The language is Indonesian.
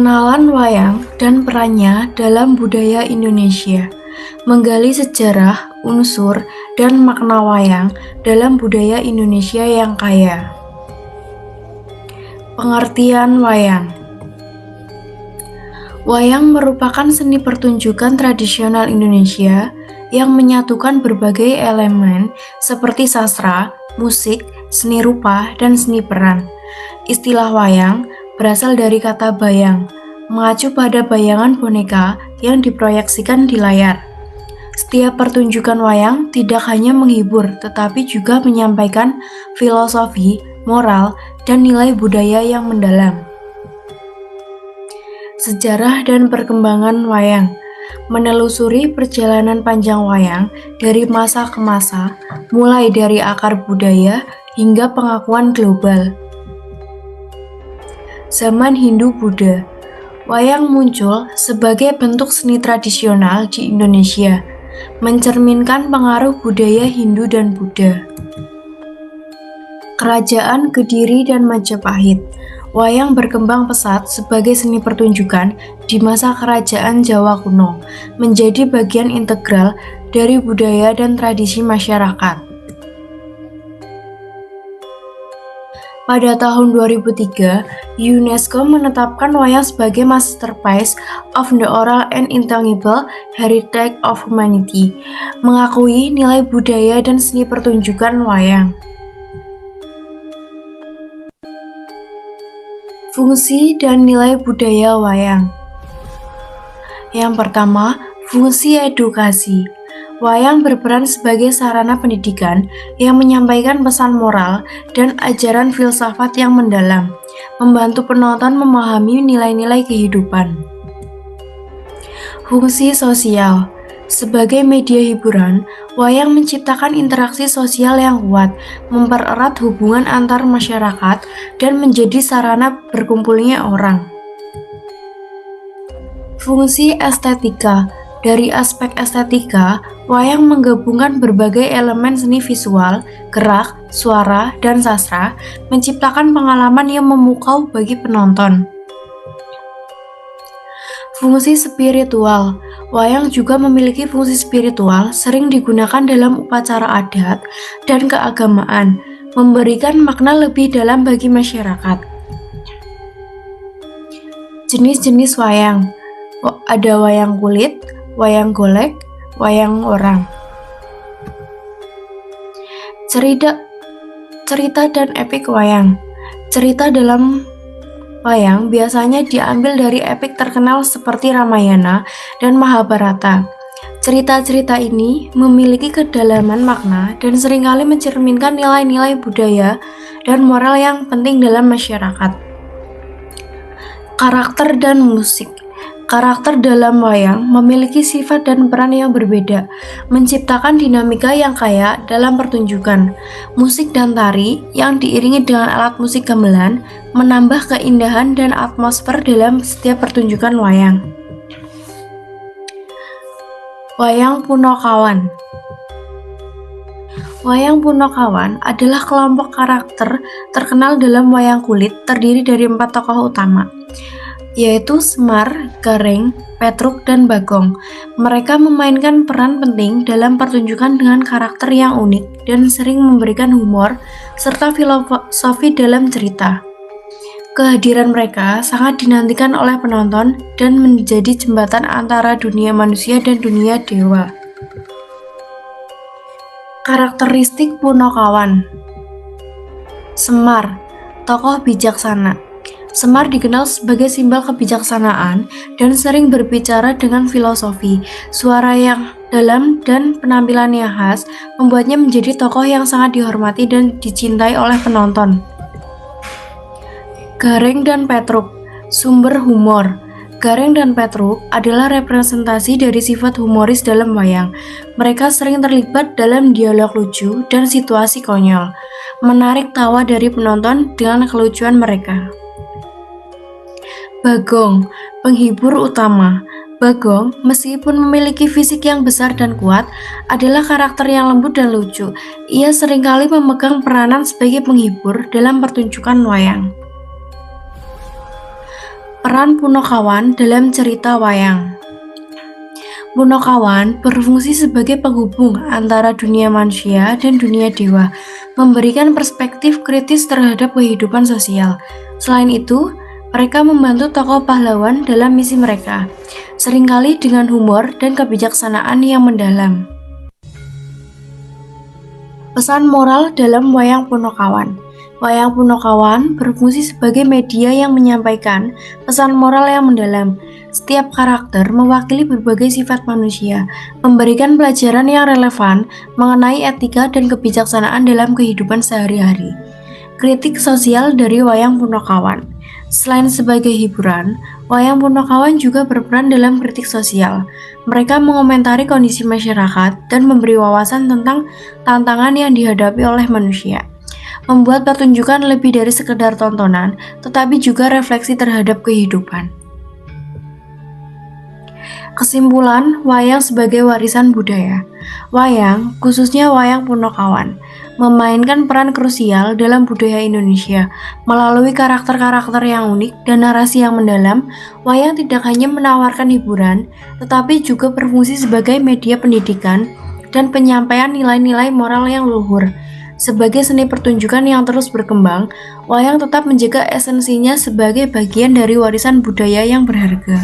Pengenalan wayang dan perannya dalam budaya Indonesia, menggali sejarah, unsur, dan makna wayang dalam budaya Indonesia yang kaya. Pengertian wayang. Wayang merupakan seni pertunjukan tradisional Indonesia yang menyatukan berbagai elemen seperti sastra, musik, seni rupa, dan seni peran. Istilah wayang berasal dari kata bayang, mengacu pada bayangan boneka yang diproyeksikan di layar. Setiap pertunjukan wayang tidak hanya menghibur, tetapi juga menyampaikan filosofi, moral, dan nilai budaya yang mendalam. Sejarah dan perkembangan wayang. Menelusuri perjalanan panjang wayang dari masa ke masa, mulai dari akar budaya hingga pengakuan global. Zaman Hindu-Buddha, wayang muncul sebagai bentuk seni tradisional di Indonesia, mencerminkan pengaruh budaya Hindu dan Buddha. Kerajaan Kediri dan Majapahit, wayang berkembang pesat sebagai seni pertunjukan di masa Kerajaan Jawa kuno, menjadi bagian integral dari budaya dan tradisi masyarakat. Pada tahun 2003, UNESCO menetapkan wayang sebagai Masterpiece of the Oral and Intangible Heritage of Humanity, mengakui nilai budaya dan seni pertunjukan wayang. Fungsi dan nilai budaya wayang. Yang pertama, fungsi edukasi. Wayang berperan sebagai sarana pendidikan yang menyampaikan pesan moral dan ajaran filsafat yang mendalam, membantu penonton memahami nilai-nilai kehidupan. Fungsi sosial. Sebagai media hiburan, wayang menciptakan interaksi sosial yang kuat, mempererat hubungan antar masyarakat, dan menjadi sarana berkumpulnya orang. Fungsi estetika. Dari aspek estetika, wayang menggabungkan berbagai elemen seni visual, gerak, suara, dan sastra, menciptakan pengalaman yang memukau bagi penonton. Fungsi spiritual. Wayang juga memiliki fungsi spiritual, sering digunakan dalam upacara adat dan keagamaan, memberikan makna lebih dalam bagi masyarakat. Jenis-jenis wayang. Ada wayang kulit, wayang golek, wayang orang. Cerita dan epik wayang. Cerita dalam wayang biasanya diambil dari epik terkenal seperti Ramayana dan Mahabharata. Cerita-cerita ini memiliki kedalaman makna dan seringkali mencerminkan nilai-nilai budaya dan moral yang penting dalam masyarakat. Karakter dan musik. Karakter dalam wayang memiliki sifat dan peran yang berbeda, menciptakan dinamika yang kaya dalam pertunjukan. Musik dan tari yang diiringi dengan alat musik gamelan menambah keindahan dan atmosfer dalam setiap pertunjukan wayang. Wayang Punokawan. Wayang Punokawan adalah kelompok karakter terkenal dalam wayang kulit terdiri dari 4 tokoh utama, yaitu Semar, Gareng, Petruk, dan Bagong. Mereka memainkan peran penting dalam pertunjukan dengan karakter yang unik dan sering memberikan humor serta filosofi dalam cerita. Kehadiran mereka sangat dinantikan oleh penonton dan menjadi jembatan antara dunia manusia dan dunia dewa. Karakteristik Punokawan. Semar, tokoh bijaksana. Semar dikenal sebagai simbol kebijaksanaan dan sering berbicara dengan filosofi. Suara yang dalam dan penampilannya khas membuatnya menjadi tokoh yang sangat dihormati dan dicintai oleh penonton. Gareng dan Petruk, sumber humor. Gareng dan Petruk adalah representasi dari sifat humoris dalam wayang. Mereka sering terlibat dalam dialog lucu dan situasi konyol, menarik tawa dari penonton dengan kelucuan mereka. Bagong, penghibur utama. Bagong, meskipun memiliki fisik yang besar dan kuat, adalah karakter yang lembut dan lucu. Ia seringkali memegang peranan sebagai penghibur dalam pertunjukan wayang. Peran Punakawan dalam cerita wayang. Punakawan berfungsi sebagai penghubung antara dunia manusia dan dunia dewa, memberikan perspektif kritis terhadap kehidupan sosial. Selain itu, mereka membantu tokoh pahlawan dalam misi mereka, seringkali dengan humor dan kebijaksanaan yang mendalam. Pesan moral dalam wayang Punakawan. Wayang Punakawan berfungsi sebagai media yang menyampaikan pesan moral yang mendalam. Setiap karakter mewakili berbagai sifat manusia, memberikan pelajaran yang relevan mengenai etika dan kebijaksanaan dalam kehidupan sehari-hari. Kritik sosial dari wayang Punakawan. Selain sebagai hiburan, wayang Punakawan juga berperan dalam kritik sosial. Mereka mengomentari kondisi masyarakat dan memberi wawasan tentang tantangan yang dihadapi oleh manusia. Membuat pertunjukan lebih dari sekedar tontonan, tetapi juga refleksi terhadap kehidupan. Kesimpulan, wayang sebagai warisan budaya. Wayang, khususnya wayang Punakawan, memainkan peran krusial dalam budaya Indonesia. Melalui karakter-karakter yang unik dan narasi yang mendalam, wayang tidak hanya menawarkan hiburan, tetapi juga berfungsi sebagai media pendidikan dan penyampaian nilai-nilai moral yang luhur. Sebagai seni pertunjukan yang terus berkembang, wayang tetap menjaga esensinya sebagai bagian dari warisan budaya yang berharga.